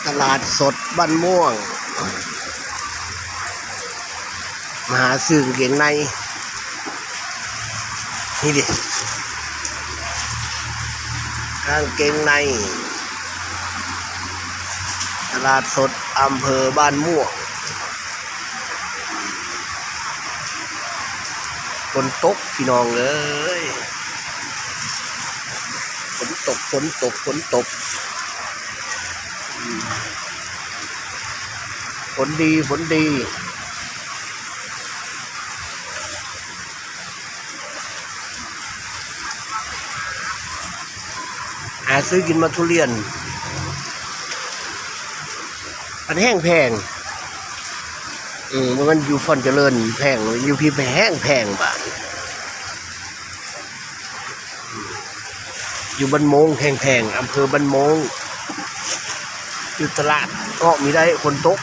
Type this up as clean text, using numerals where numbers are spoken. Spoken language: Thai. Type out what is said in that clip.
ตลาดสดบ้านม่วงมาหาซื้อกางเกงในนี่ดิกางเกงในตลาดสดอำเภอบ้านม่วงฝนตกพี่น้องเอ้ยฝนตกฝนตกฝนตกฝนดีฝนดีหาซื้อกินมาทุเรียนมันแห้งแพงมันอยู่ฟอนเจริญแพงอยู่พี่แห้งแพงบ้านอยู่บ้านโมงแพงอำเภอบ้านโมงอยู่ตลาดก็มีได้คนตก